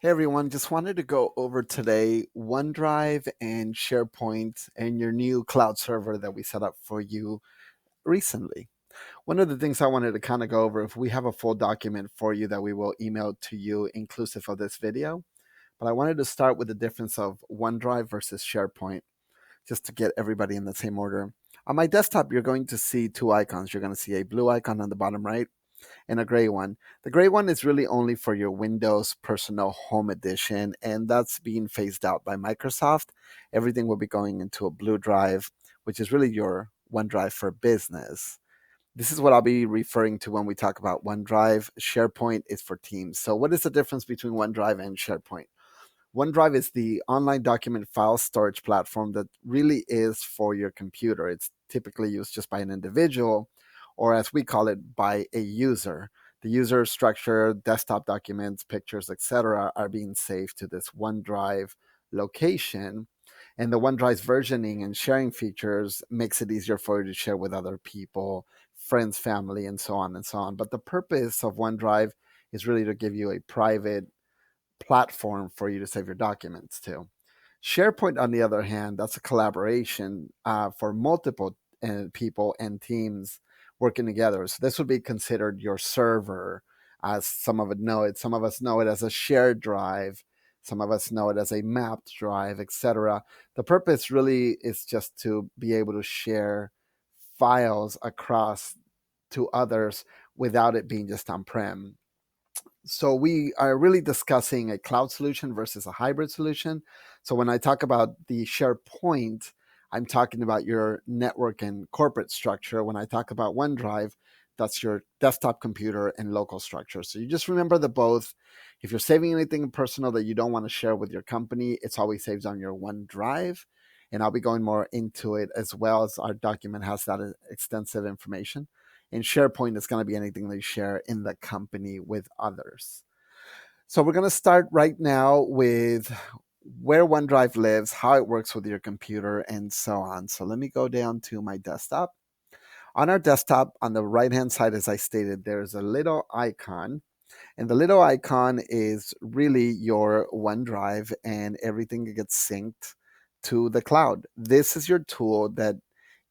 Hey everyone, just wanted to go over today OneDrive and SharePoint and your new cloud server that we set up for you recently. One of the things I wanted to kind of go over, if we have a full document for you that we will email to you inclusive of this video, but I wanted to start with the difference of OneDrive versus SharePoint just to get everybody in the same order. On my desktop, you're going to see two icons. You're going to see a blue icon on the bottom right and a gray one. The gray one is really only for your Windows Personal Home Edition, and that's being phased out by Microsoft. Everything will be going into a blue drive, which is really your OneDrive for Business. This is what I'll be referring to when we talk about OneDrive. SharePoint is for Teams. So, what is the difference between OneDrive and SharePoint? OneDrive is the online document file storage platform that really is for your computer. It's typically used just by an individual, or as we call it, by a user. The user structure, desktop documents, pictures, etc., are being saved to this OneDrive location. And the OneDrive's versioning and sharing features makes it easier for you to share with other people, friends, family, and so on and so on. But the purpose of OneDrive is really to give you a private platform for you to save your documents to. SharePoint, on the other hand, that's a collaboration for multiple people and teams working together. So this would be considered your server, as some of it know it. Some of us know it as a shared drive. Some of us know it as a mapped drive, etc. The purpose really is just to be able to share files across to others without it being just on-prem. So we are really discussing a cloud solution versus a hybrid solution. So when I talk about the SharePoint, I'm talking about your network and corporate structure. When I talk about OneDrive, that's your desktop computer and local structure. So you just remember the both. If you're saving anything personal that you don't want to share with your company, it's always saved on your OneDrive. And I'll be going more into it as well, as our document has that extensive information. And SharePoint is going to be anything that you share in the company with others. So we're going to start right now with where OneDrive lives, how it works with your computer, and so on. So let me go down to my desktop. On our desktop, on the right-hand side, as I stated, there's a little icon. And the little icon is really your OneDrive, and everything gets synced to the cloud. This is your tool that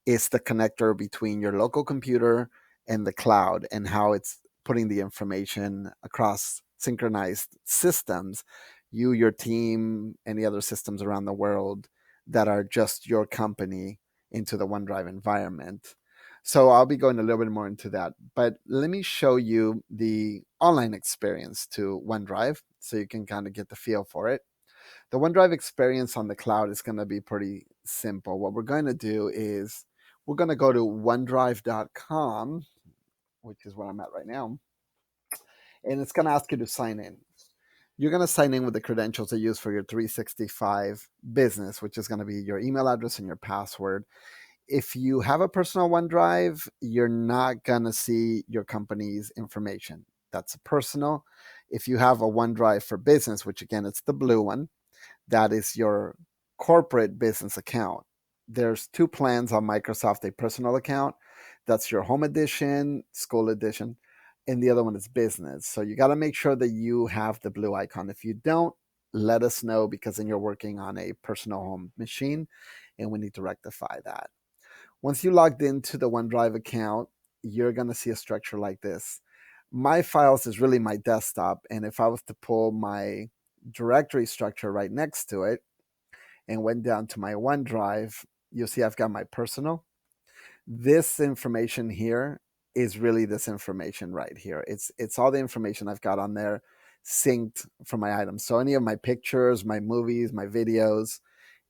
is the connector between your local computer and the cloud, and how it's putting the information across synchronized systems, you, your team, any other systems around the world that are just your company, into the OneDrive environment. So I'll be going a little bit more into that, but let me show you the online experience to OneDrive so you can kind of get the feel for it. The OneDrive experience on the cloud is going to be pretty simple. What we're going to do is we're going to go to onedrive.com, which is where I'm at right now, and it's going to ask you to sign in. You're going to sign in with the credentials you use for your 365 business, which is going to be your email address and your password. If you have a personal OneDrive, you're not going to see your company's information. That's personal. If you have a OneDrive for business, which again, it's the blue one, that is your corporate business account. There's two plans on Microsoft: a personal account, that's your home edition, school edition, and the other one is business. So you got to make sure that you have the blue icon. If you don't, let us know, because then you're working on a personal home machine and we need to rectify that. Once you logged into the OneDrive account, you're going to see a structure like this. My files is really my desktop, and if I was to pull my directory structure right next to it and went down to my OneDrive, you'll see I've got my personal. This information here is really this information right here. It's all the information I've got on there synced for my items. So any of my pictures, my movies, my videos,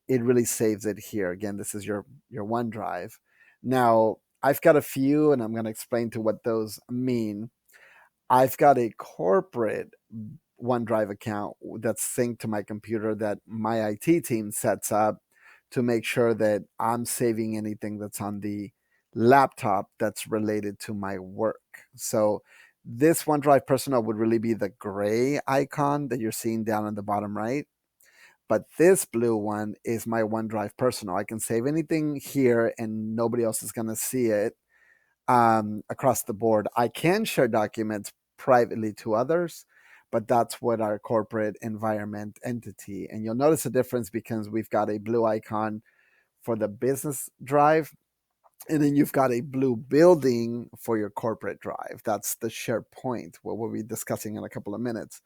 it really saves it here. Again, this is your OneDrive. Now, I've got a few, and I'm going to explain to what those mean. I've got a corporate OneDrive account that's synced to my computer that my IT team sets up to make sure that I'm saving anything that's on the laptop that's related to my work. So this OneDrive Personal would really be the gray icon that you're seeing down in the bottom right. But this blue one is my OneDrive Personal. I can save anything here and nobody else is going to see it across the board. I can share documents privately to others, but that's what our corporate environment entity. And you'll notice a difference because we've got a blue icon for the business drive, and then you've got a blue building for your corporate drive. That's the SharePoint, what we'll be discussing in a couple of minutes.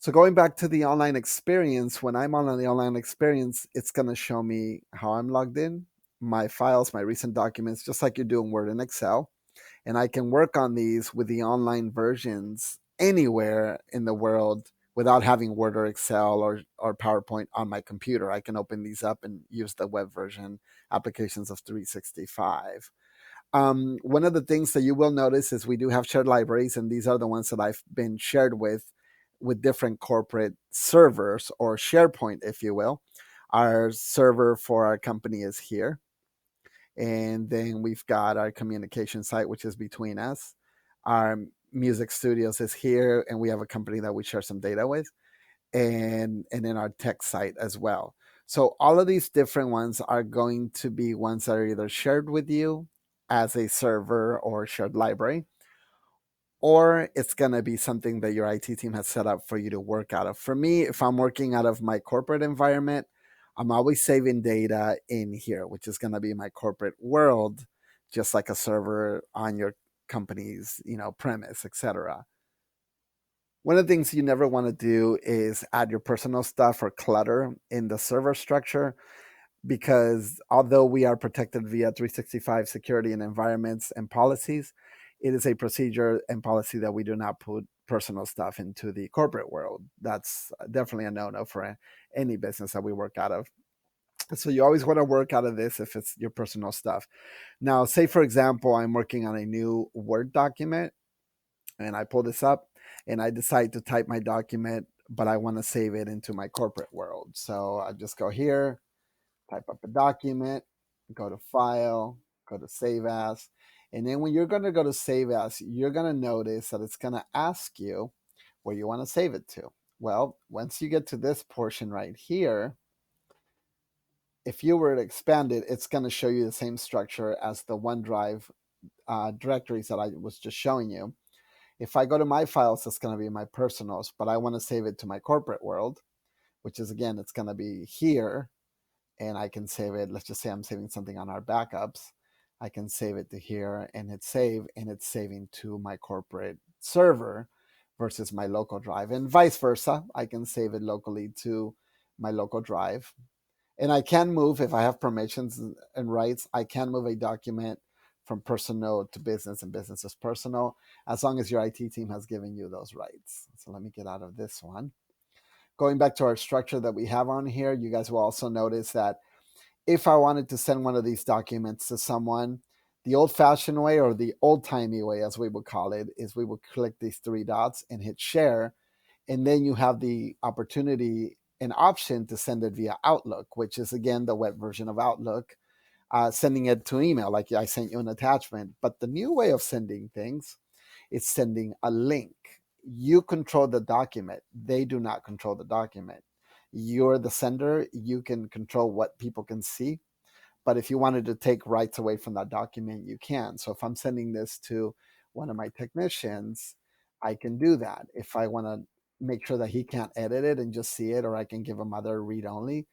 So going back to the online experience, when I'm on the online experience, it's going to show me how I'm logged in, my files, my recent documents, just like you do in Word and Excel. And I can work on these with the online versions anywhere in the world without having Word or Excel or PowerPoint on my computer. I can open these up and use the web version applications of 365. One of the things that you will notice is we do have shared libraries, and these are the ones that I've been shared with different corporate servers, or SharePoint, if you will. Our server for our company is here. And then we've got our communication site, which is between us. Our music studios is here, and we have a company that we share some data with, and then our tech site as well. So all of these different ones are going to be ones that are either shared with you as a server or shared library, or it's going to be something that your IT team has set up for you to work out of. For me, if I'm working out of my corporate environment, I'm always saving data in here, which is going to be my corporate world, just like a server on your company's, premise, etc. One of the things you never want to do is add your personal stuff or clutter in the server structure, because although we are protected via 365 security and environments and policies, it is a procedure and policy that we do not put personal stuff into the corporate world. That's definitely a no-no for any business that we work out of. So you always want to work out of this if it's your personal stuff. Now, say for example, I'm working on a new Word document, and I pull this up and I decide to type my document, but I want to save it into my corporate world. So I just go here, type up a document, go to File, go to Save As. And then when you're going to go to Save As, you're going to notice that it's going to ask you where you want to save it to. Well, once you get to this portion right here, if you were to expand it, it's going to show you the same structure as the OneDrive directories that I was just showing you. If I go to my files, it's going to be my personals, but I want to save it to my corporate world, which is, again, it's going to be here. And I can save it. Let's just say I'm saving something on our backups. I can save it to here and hit save, and it's saving to my corporate server versus my local drive, and vice versa. I can save it locally to my local drive. And I can move, if I have permissions and rights, I can move a document from personal to business and business as personal, as long as your IT team has given you those rights. So let me get out of this one. Going back to our structure that we have on here, you guys will also notice that if I wanted to send one of these documents to someone, the old-fashioned way, or the old-timey way, as we would call it, is we would click these three dots and hit share, and then you have the opportunity, an option to send it via Outlook, which is, again, the web version of Outlook, sending it to email, like I sent you an attachment. But the new way of sending things is sending a link. You control the document. They do not control the document. You're the sender. You can control what people can see. But if you wanted to take rights away from that document, you can. So if I'm sending this to one of my technicians, I can do that. If I want to make sure that he can't edit it and just see it, or I can give him other read only,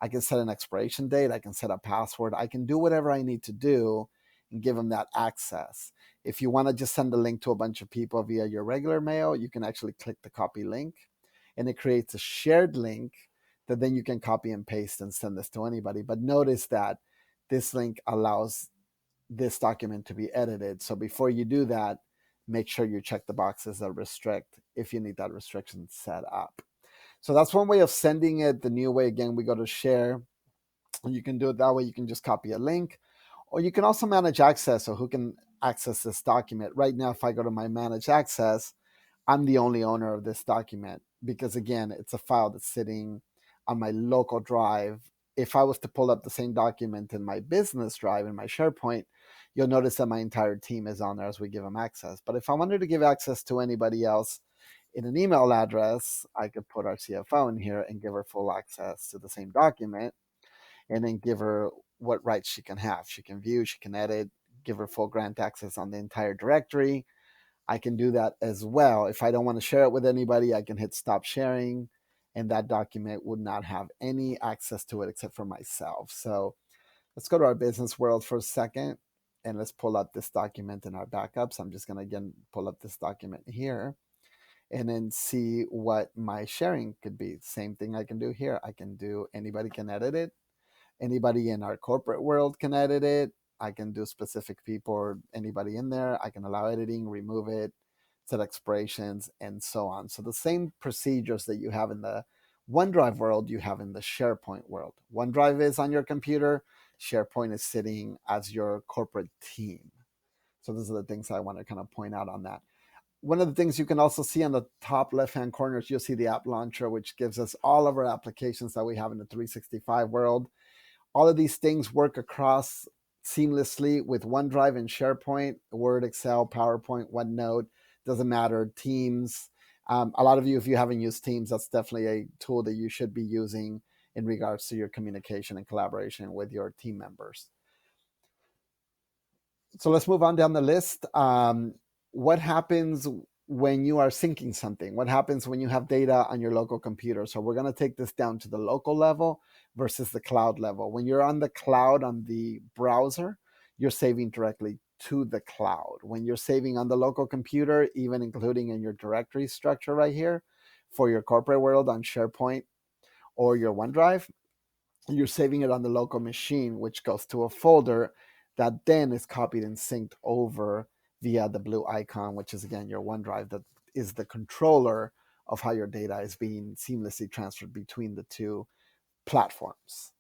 I can set an expiration date. I can set a password. I can do whatever I need to do and give him that access. If you want to just send a link to a bunch of people via your regular mail, you can actually click the copy link, and it creates a shared link that then you can copy and paste and send this to anybody. But notice that this link allows this document to be edited. So before you do that, make sure you check the boxes that restrict, if you need that restriction set up. So that's one way of sending it. The new way, again, we go to share. You can do it that way. You can just copy a link, or you can also manage access. So who can access this document? Right now, if I go to my manage access, I'm the only owner of this document, because, again, it's a file that's sitting on my local drive. If I was to pull up the same document in my business drive, in my SharePoint, you'll notice that my entire team is on there as we give them access. But if I wanted to give access to anybody else in an email address, I could put our CFO in here and give her full access to the same document, and then give her what rights she can have. She can view, she can edit, give her full grant access on the entire directory. I can do that as well. If I don't want to share it with anybody, I can hit stop sharing, and that document would not have any access to it except for myself. So let's go to our business world for a second, and let's pull up this document in our backups. I'm just going to again pull up this document here and then see what my sharing could be. Same thing I can do here. I can do, anybody can edit it. Anybody in our corporate world can edit it. I can do specific people or anybody in there. I can allow editing, remove it, set expirations, and so on. So the same procedures that you have in the OneDrive world, you have in the SharePoint world. OneDrive is on your computer. SharePoint is sitting as your corporate team. So those are the things I want to kind of point out on that. One of the things you can also see on the top left-hand corner is you'll see the app launcher, which gives us all of our applications that we have in the 365 world. All of these things work across seamlessly with OneDrive and SharePoint, Word, Excel, PowerPoint, OneNote, doesn't matter, Teams. A lot of you, if you haven't used Teams, that's definitely a tool that you should be using in regards to your communication and collaboration with your team members. So let's move on down the list. What happens when you are syncing something? What happens when you have data on your local computer? So we're going to take this down to the local level versus the cloud level. When you're on the cloud on the browser, you're saving directly to the cloud. When you're saving on the local computer, even including in your directory structure right here for your corporate world on SharePoint or your OneDrive, you're saving it on the local machine, which goes to a folder that then is copied and synced over via the blue icon, which is again your OneDrive, that is the controller of how your data is being seamlessly transferred between the two platforms.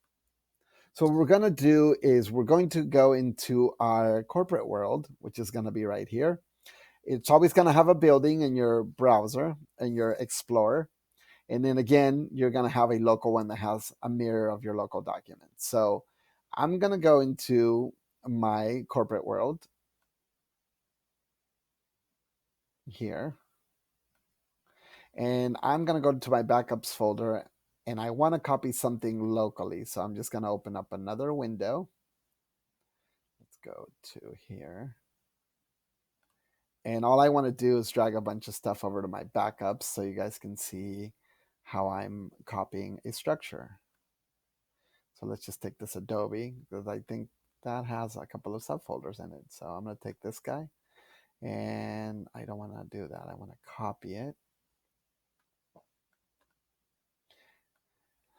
So what we're going to do is we're going to go into our corporate world, which is going to be right here. It's always going to have a building in your browser and your Explorer. And then again, you're going to have a local one that has a mirror of your local document. So I'm going to go into my corporate world here. And I'm going to go to my backups folder, and I want to copy something locally. So I'm just going to open up another window. Let's go to here. And all I want to do is drag a bunch of stuff over to my backups so you guys can see how I'm copying a structure. So let's just take this Adobe, because I think that has a couple of subfolders in it. So I'm going to take this guy, and I don't want to do that. I want to copy it.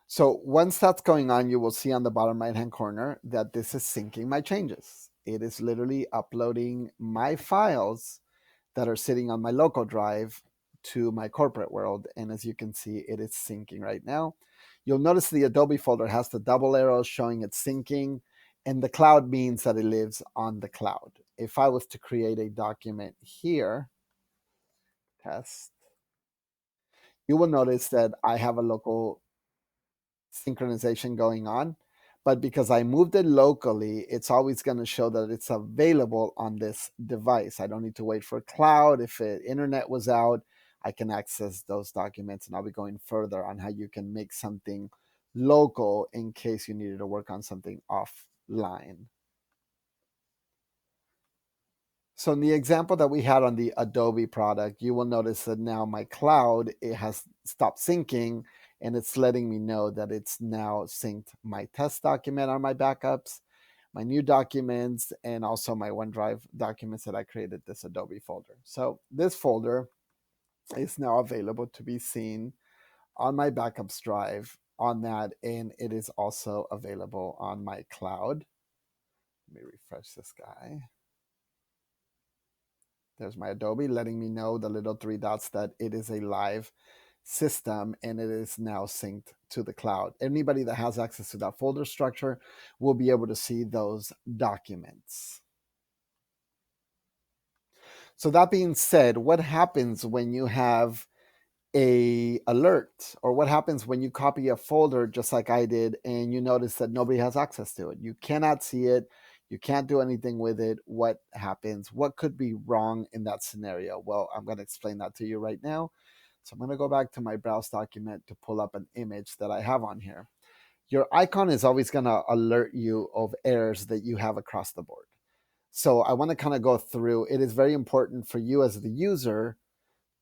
So once that's going on, you will see on the bottom right-hand corner that this is syncing my changes. It is literally uploading my files that are sitting on my local drive to my corporate world. And as you can see, it is syncing right now. You'll notice the Adobe folder has the double arrows showing it's syncing, and the cloud means that it lives on the cloud. If I was to create a document here, test, you will notice that I have a local synchronization going on, but because I moved it locally, it's always going to show that it's available on this device. I don't need to wait for cloud. If the internet was out, I can access those documents, and I'll be going further on how you can make something local in case you needed to work on something offline. So in the example that we had on the Adobe product, you will notice that now my cloud, it has stopped syncing, and it's letting me know that it's now synced my test document on my backups, my new documents, and also my OneDrive documents that I created this Adobe folder. So this folder is now available to be seen on my backups drive on that, and it is also available on my cloud. Let me refresh this guy. There's my Adobe letting me know, the little three dots, that it is a live system and it is now synced to the cloud. Anybody that has access to that folder structure will be able to see those documents. So that being said, what happens when you have a alert, or what happens when you copy a folder just like I did and you notice that nobody has access to it? You cannot see it. You can't do anything with it. What happens? What could be wrong in that scenario? Well, I'm going to explain that to you right now. So I'm going to go back to my browse document to pull up an image that I have on here. Your icon is always going to alert you of errors that you have across the board. So I want to kind of go through. It is very important for you as the user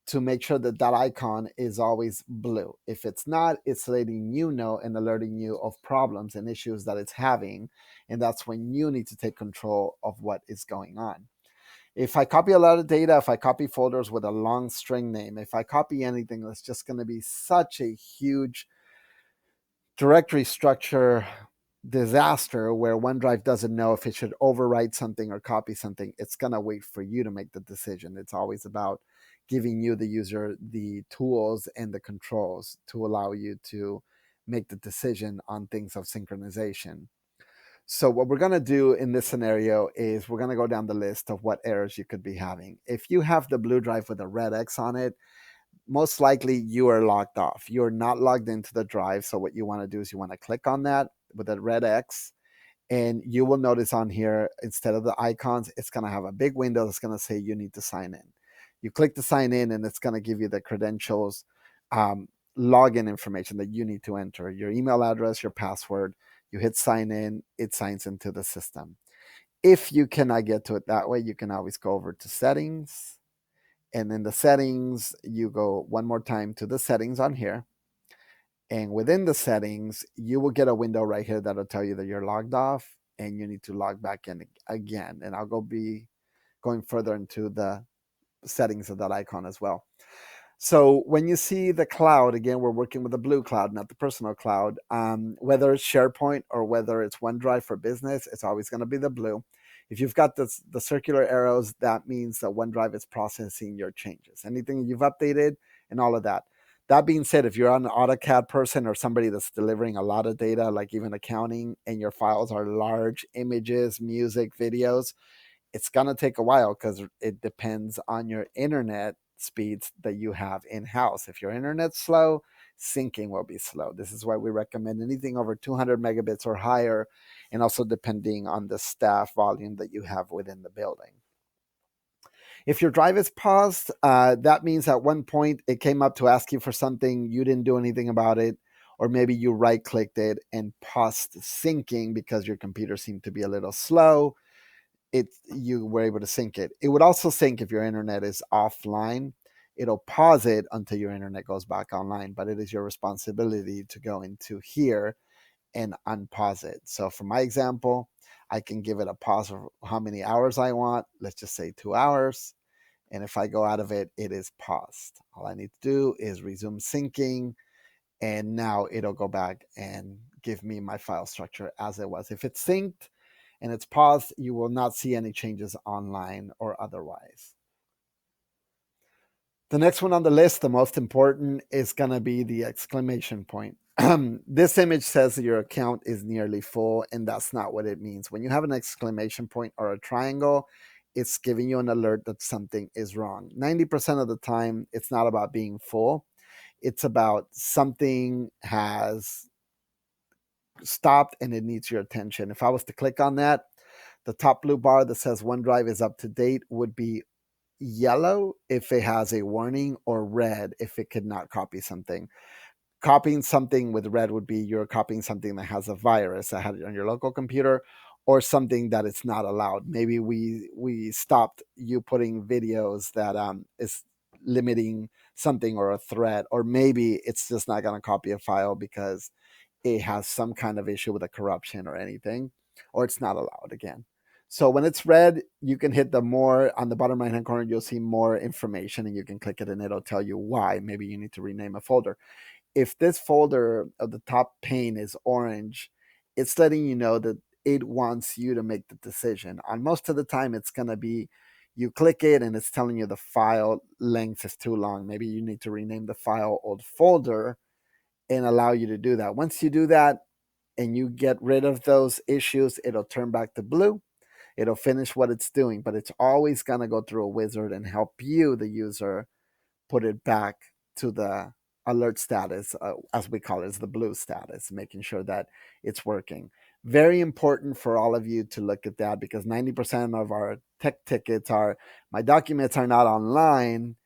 to make sure that that icon is always blue. If it's not, it's letting you know and alerting you of problems and issues that it's having. And that's when you need to take control of what is going on. If I copy a lot of data, if I copy folders with a long string name, if I copy anything, that's just going to be such a huge directory structure disaster where OneDrive doesn't know if it should overwrite something or copy something. It's going to wait for you to make the decision. It's always about giving you, the user, the tools and the controls to allow you to make the decision on things of synchronization. So what we're going to do in this scenario is we're going to go down the list of what errors you could be having. If you have the blue drive with a red X on it, most likely you are logged off. You're not logged into the drive. So what you want to do is you want to click on that with a red X, and you will notice on here, instead of the icons, it's going to have a big window that's going to say you need to sign in. You click to sign in, and it's going to give you the credentials, login information that you need to enter, your email address, your password. You hit sign in, it signs into the system. If you cannot get to it that way, you can always go over to settings, and in the settings, you go one more time to the settings on here. And within the settings, you will get a window right here that'll tell you that you're logged off and you need to log back in again. And I'll be going further into the settings of that icon as well. So when you see the cloud, again, we're working with the blue cloud, not the personal cloud. Whether it's SharePoint or whether it's OneDrive for business, it's always going to be the blue. If you've got the circular arrows, that means that OneDrive is processing your changes, anything you've updated and all of that. That being said, if you're an AutoCAD person or somebody that's delivering a lot of data, like even accounting, and your files are large images, music, videos, it's going to take a while because it depends on your internet speeds that you have in-house. If your internet's slow, syncing will be slow. This is why we recommend anything over 200 megabits or higher, and also depending on the staff volume that you have within the building. If your drive is paused, that means at one point it came up to ask you for something, you didn't do anything about it, or maybe you right-clicked it and paused syncing because your computer seemed to be a little slow. You were able to sync it. It would also sync if your internet is offline. It'll pause it until your internet goes back online, but it is your responsibility to go into here and unpause it. So for my example, I can give it a pause of how many hours I want. Let's just say 2 hours. And if I go out of it, it is paused. All I need to do is resume syncing, and now it'll go back and give me my file structure as it was. If it's synced and it's paused, you will not see any changes online or otherwise. The next one on the list, the most important, is going to be the exclamation point. This image says that your account is nearly full, and that's not what it means. When you have an exclamation point or a triangle, it's giving you an alert that something is wrong. 90% of the time, it's not about being full. It's about something has stopped and it needs your attention. If I was to click on that, the top blue bar that says OneDrive is up to date would be yellow if it has a warning, or red if it could not copy something. Copying something with red would be you're copying something that has a virus that had it on your local computer, or something that it's not allowed. Maybe we stopped you putting videos that is limiting something or a threat, or maybe it's just not going to copy a file because it has some kind of issue with a corruption or anything, or it's not allowed again. So when it's red, you can hit the more on the bottom right hand corner. You'll see more information, and you can click it, and it'll tell you why. Maybe you need to rename a folder. If this folder of the top pane is orange, it's letting you know that it wants you to make the decision. On most of the time, it's going to be you click it and it's telling you the file length is too long. Maybe you need to rename the file old folder and allow you to do that. Once you do that and you get rid of those issues, it'll turn back to blue. It'll finish what it's doing, but it's always going to go through a wizard and help you, the user, put it back to the alert status, as we call it, is the blue status, making sure that it's working. Very important for all of you to look at that, because 90% of our tech tickets are, my documents are not online,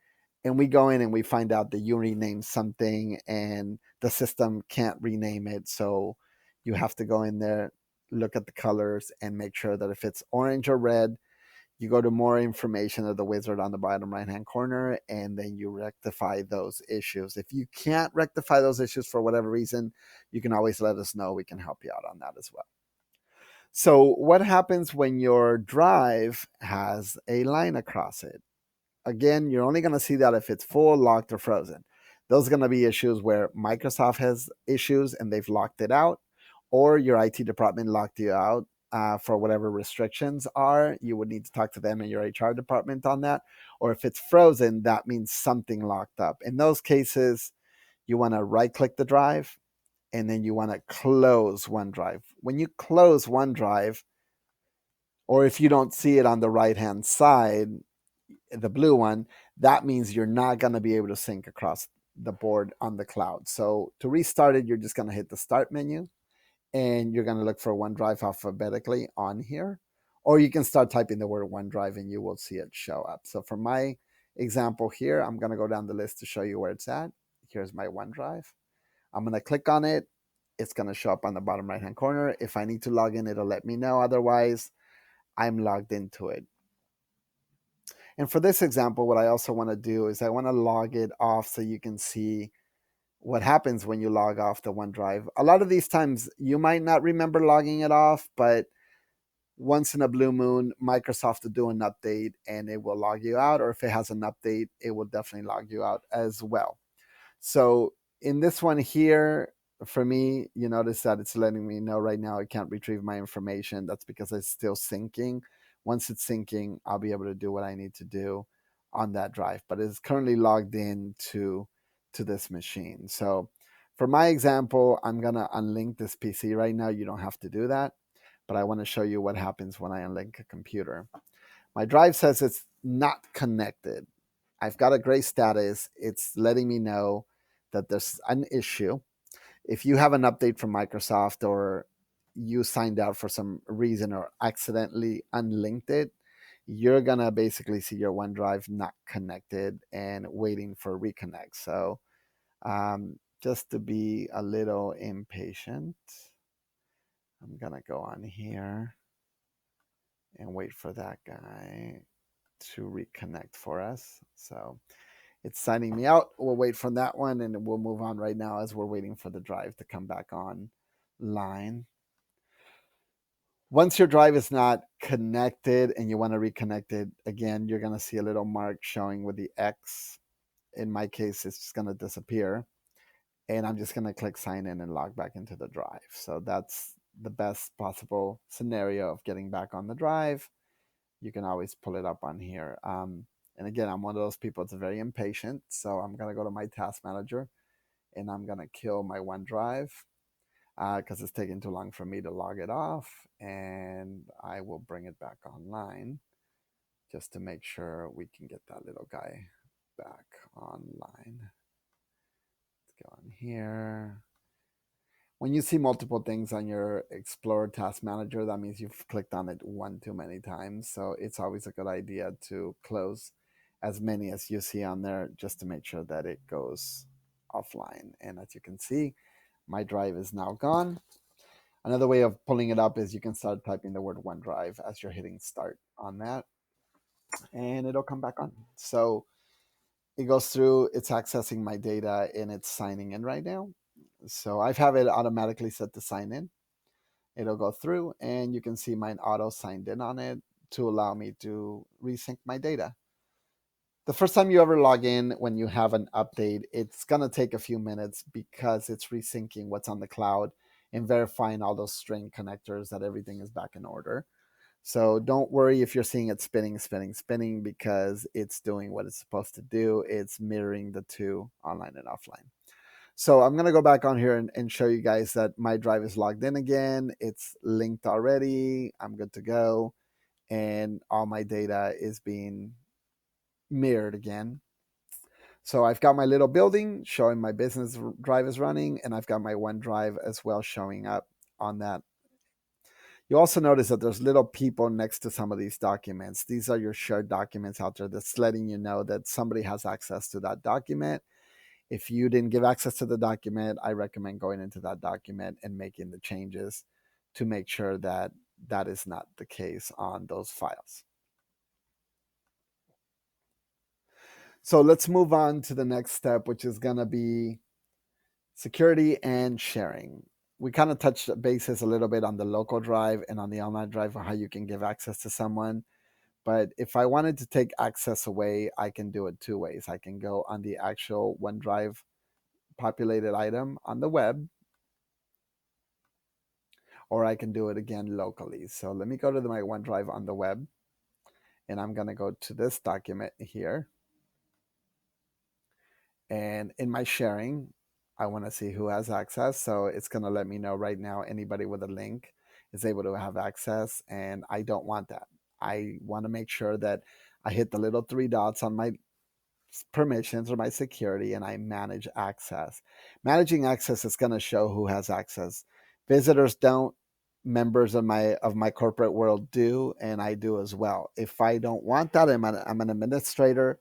and we go in and we find out that you renamed something and the system can't rename it. So you have to go in there, look at the colors, and make sure that if it's orange or red, You go to more information of the wizard on the bottom right hand corner, and then you rectify those issues. If you can't rectify those issues for whatever reason, you can always let us know. We can help you out on that as well. So, what happens when your drive has a line across it? Again, you're only going to see that if it's full, locked, or frozen. Those are going to be issues where Microsoft has issues and they've locked it out, or your IT department locked you out for whatever restrictions are. You would need to talk to them and your HR department on that. Or if it's frozen, that means something locked up. In those cases, you want to right click the drive and then you want to close OneDrive. When you close OneDrive, or if you don't see it on the right hand side, the blue one, that means you're not going to be able to sync across the board on the cloud. So to restart it, you're just going to hit the start menu and you're going to look for OneDrive alphabetically on here. Or you can start typing the word OneDrive and you will see it show up. So for my example here, I'm going to go down the list to show you where it's at. Here's my OneDrive. I'm going to click on it. It's going to show up on the bottom right hand corner. If I need to log in, it'll let me know. Otherwise, I'm logged into it. And for this example, what I also want to do is I want to log it off so you can see what happens when you log off the OneDrive. A lot of these times you might not remember logging it off, but once in a blue moon, Microsoft will do an update and it will log you out. Or if it has an update, it will definitely log you out as well. So in this one here, for me, you notice that it's letting me know right now I can't retrieve my information. That's because it's still syncing. Once it's syncing, I'll be able to do what I need to do on that drive. But it's currently logged in to this machine. So for my example, I'm going to unlink this PC right now. You don't have to do that. But I want to show you what happens when I unlink a computer. My drive says it's not connected. I've got a gray status. It's letting me know that there's an issue. If you have an update from Microsoft or you signed out for some reason or accidentally unlinked it, you're going to basically see your OneDrive not connected and waiting for reconnect. So just to be a little impatient, I'm going to go on here and wait for that guy to reconnect for us. So it's signing me out. We'll wait for that one and we'll move on right now as we're waiting for the drive to come back online. Once your drive is not connected and you want to reconnect it, again, you're going to see a little mark showing with the X. In my case, it's just going to disappear. And I'm just going to click sign in and log back into the drive. So that's the best possible scenario of getting back on the drive. You can always pull it up on here. And again, I'm one of those people that's very impatient. So I'm going to go to my task manager and I'm going to kill my OneDrive because it's taking too long for me to log it off. And I will bring it back online just to make sure we can get that little guy back online. Let's go on here. When you see multiple things on your Explorer Task Manager, that means you've clicked on it one too many times. So it's always a good idea to close as many as you see on there just to make sure that it goes offline. And as you can see, my drive is now gone. Another way of pulling it up is you can start typing the word OneDrive as you're hitting start on that, and it'll come back on. So it goes through, it's accessing my data, and it's signing in right now. So I've have it automatically set to sign in. It'll go through and you can see mine auto signed in on it to allow me to resync my data. The first time you ever log in, when you have an update, it's going to take a few minutes because it's resyncing what's on the cloud and verifying all those string connectors that everything is back in order. So don't worry if you're seeing it spinning, because it's doing what it's supposed to do. It's mirroring the two, online and offline. So I'm going to go back on here and show you guys that my drive is logged in again. It's linked already. I'm good to go. And all my data is being mirrored again. So I've got my little building showing my business drive is running, and I've got my OneDrive as well showing up on that. You also notice that there's little people next to some of these documents. These are your shared documents out there that's letting you know that somebody has access to that document. If you didn't give access to the document, I recommend going into that document and making the changes to make sure that that is not the case on those files. So let's move on to the next step, which is going to be security and sharing. We kind of touched bases a little bit on the local drive and on the online drive of how you can give access to someone. But if I wanted to take access away, I can do it two ways. I can go on the actual OneDrive populated item on the web, or I can do it again locally. So let me go to my OneDrive on the web, and I'm going to go to this document here. And in my sharing, I want to see who has access. So it's going to let me know right now anybody with a link is able to have access. And I don't want that. I want to make sure that I hit the little three dots on my permissions or my security and I manage access. Managing access is going to show who has access. Visitors don't, members of my corporate world do, and I do as well. If I don't want that, I'm an administrator,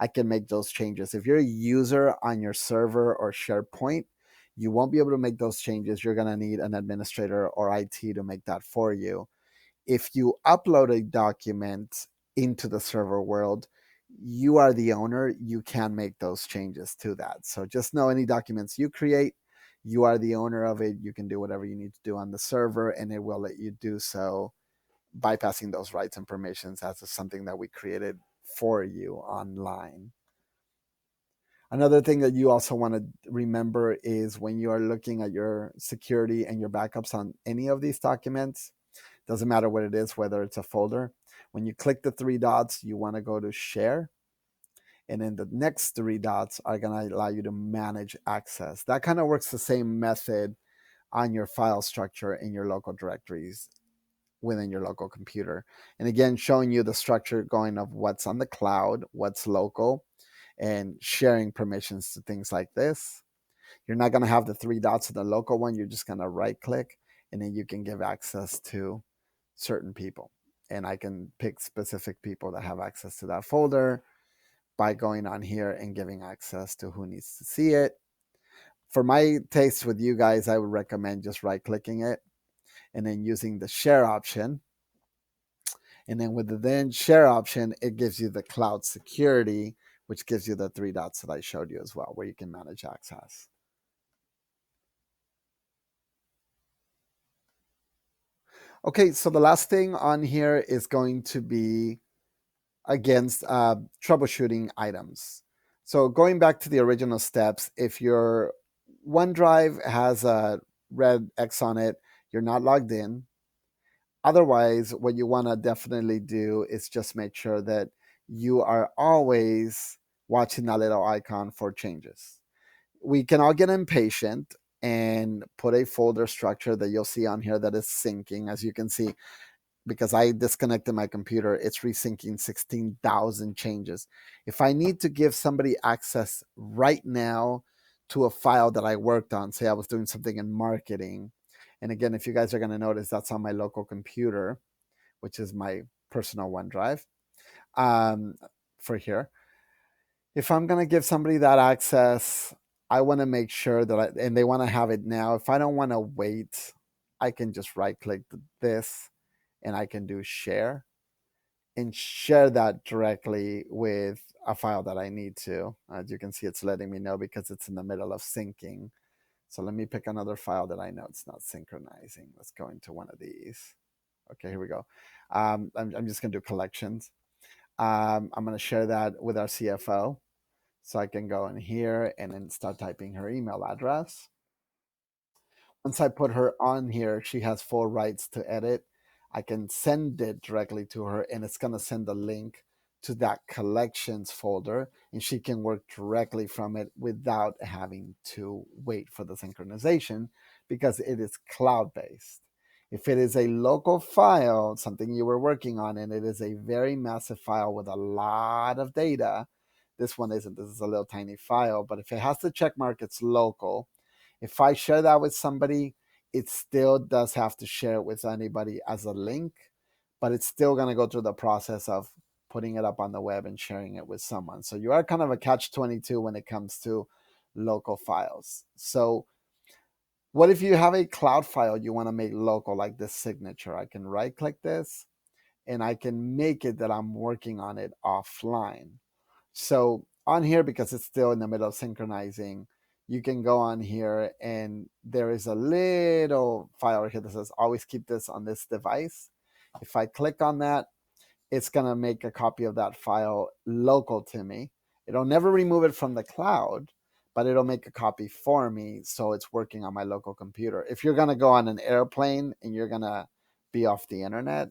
I can make those changes. If you're a user on your server or SharePoint, you won't be able to make those changes. You're going to need an administrator or IT to make that for you. If you upload a document into the server world, you are the owner. You can make those changes to that. So just know any documents you create, you are the owner of it. You can do whatever you need to do on the server, and it will let you do so, bypassing those rights and permissions as something that we created for you online. Another thing that you also want to remember is when you are looking at your security and your backups on any of these documents, doesn't matter what it is, whether it's a folder. When you click the three dots, you want to go to share. And then the next three dots are going to allow you to manage access. That kind of works the same method on your file structure in your local directories within your local computer. And again, showing you the structure going of what's on the cloud, what's local, and sharing permissions to things like this. You're not going to have the three dots in the local one. You're just going to right click, and then you can give access to certain people. And I can pick specific people that have access to that folder by going on here and giving access to who needs to see it. For my taste with you guys, I would recommend just right clicking it and then using the share option. And then with the then share option, it gives you the cloud security, which gives you the three dots that I showed you as well, where you can manage access. Okay, so the last thing on here is going to be against troubleshooting items. So going back to the original steps, if your OneDrive has a red X on it, you're not logged in. Otherwise, what you want to definitely do is just make sure that you are always watching that little icon for changes. We can all get impatient and put a folder structure that you'll see on here that is syncing. As you can see, because I disconnected my computer, it's resyncing 16,000 changes. If I need to give somebody access right now to a file that I worked on, say I was doing something in marketing, and again, if you guys are going to notice, that's on my local computer, which is my personal OneDrive um, for here. If I'm going to give somebody that access, I want to make sure that and they want to have it now. If I don't want to wait, I can just right click this and I can do share and share that directly with a file that I need to. As you can see, it's letting me know because it's in the middle of syncing. So let me pick another file that I know it's not synchronizing. Let's go into one of these. Okay, here we go. I'm just going to do collections. I'm going to share that with our CFO. So I can go in here and then start typing her email address. Once I put her on here, she has full rights to edit. I can send it directly to her, and it's going to send a link to that collections folder, and she can work directly from it without having to wait for the synchronization because it is cloud based. If it is a local file, something you were working on, and it is a very massive file with a lot of data, this one isn't. This is a little tiny file, but if it has the check mark, it's local. If I share that with somebody, it still does have to share it with anybody as a link, but it's still going to go through the process of putting it up on the web and sharing it with someone. So you are kind of a catch 22 when it comes to local files. So what if you have a cloud file you want to make local, like this signature? I can right click this and I can make it that I'm working on it offline. So on here, because it's still in the middle of synchronizing, you can go on here and there is a little file here that says always keep this on this device. If I click on that, it's going to make a copy of that file local to me. It'll never remove it from the cloud, but it'll make a copy for me so it's working on my local computer. If you're going to go on an airplane and you're going to be off the internet,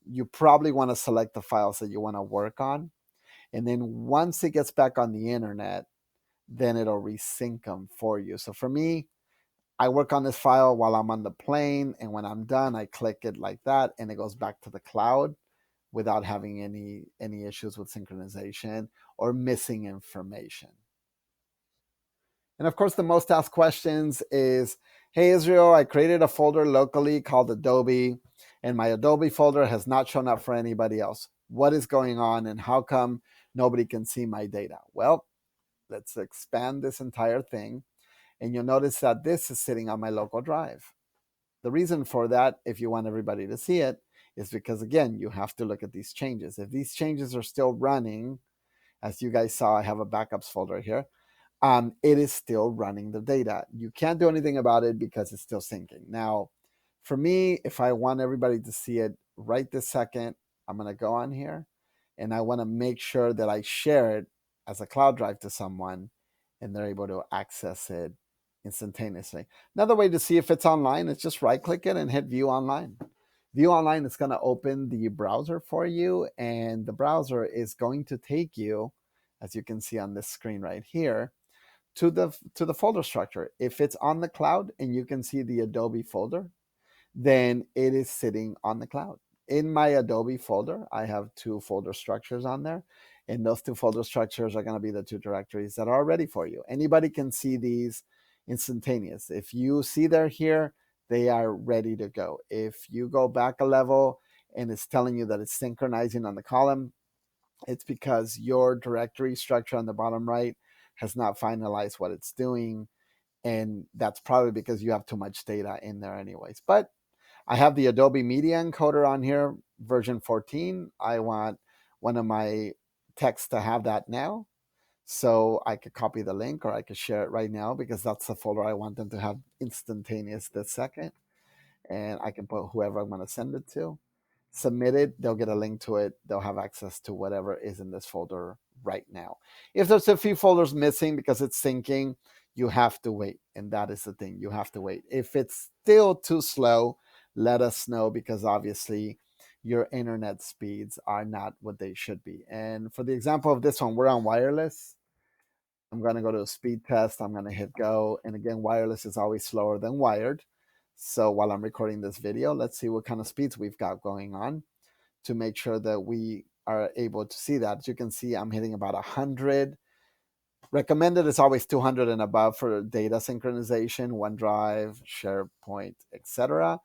you probably want to select the files that you want to work on. And then once it gets back on the internet, then it'll resync them for you. So for me, I work on this file while I'm on the plane, and when I'm done, I click it like that, and it goes back to the cloud without having any issues with synchronization or missing information. And of course, the most asked questions is, hey, Israel, I created a folder locally called Adobe, and my Adobe folder has not shown up for anybody else. What is going on, and how come nobody can see my data? Well, let's expand this entire thing, and you'll notice that this is sitting on my local drive. The reason for that, if you want everybody to see it, is because, again, you have to look at these changes. If these changes are still running, as you guys saw, I have a backups folder here. It is still running the data. You can't do anything about it because it's still syncing. Now, for me, if I want everybody to see it right this second, I'm going to go on here and I want to make sure that I share it as a cloud drive to someone and they're able to access it instantaneously. Another way to see if it's online is just right click it and hit view online. View online is going to open the browser for you, and the browser is going to take you, as you can see on this screen right here, to the folder structure. If it's on the cloud and you can see the Adobe folder, then it is sitting on the cloud. In my Adobe folder, I have two folder structures on there, and those two folder structures are going to be the two directories that are ready for you. Anybody can see these instantaneous. If you see they're here, they are ready to go. If you go back a level and it's telling you that it's synchronizing on the column, it's because your directory structure on the bottom right has not finalized what it's doing. And that's probably because you have too much data in there anyways. But I have the Adobe Media Encoder on here, version 14. I want one of my texts to have that now. So I could copy the link or I could share it right now because that's the folder I want them to have instantaneous this second. And I can put whoever I'm going to send it to. Submit it, they'll get a link to it. They'll have access to whatever is in this folder right now. If there's a few folders missing because it's syncing, you have to wait. And that is the thing, you have to wait. If it's still too slow, let us know, because obviously your internet speeds are not what they should be. And for the example of this one, we're on wireless. I'm going to go to a speed test. I'm going to hit go. And again, wireless is always slower than wired. So while I'm recording this video, let's see what kind of speeds we've got going on to make sure that we are able to see that. As you can see, I'm hitting about 100. Recommended is always 200 and above for data synchronization, OneDrive, SharePoint, etc.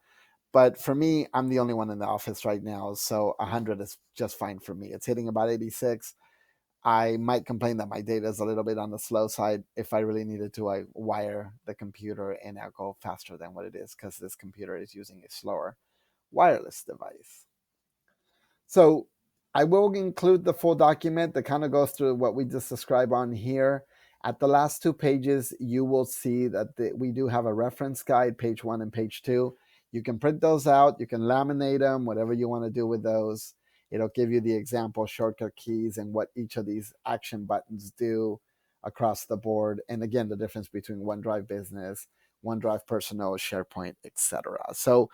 But for me, I'm the only one in the office right now, so 100 is just fine for me. It's hitting about 86. I might complain that my data is a little bit on the slow side. If I really needed to, I wire the computer and I'll go faster than what it is because this computer is using a slower wireless device. So I will include the full document that kind of goes through what we just described on here. At the last two pages, you will see that we do have a reference guide, page 1 and page 2. You can print those out. You can laminate them, whatever you want to do with those. It'll give you the example shortcut keys and what each of these action buttons do across the board. And again, the difference between OneDrive Business, OneDrive Personal, SharePoint, etc. So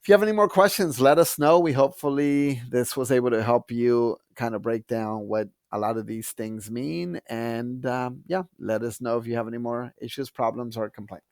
if you have any more questions, let us know. We hopefully this was able to help you kind of break down what a lot of these things mean. And yeah, let us know if you have any more issues, problems, or complaints.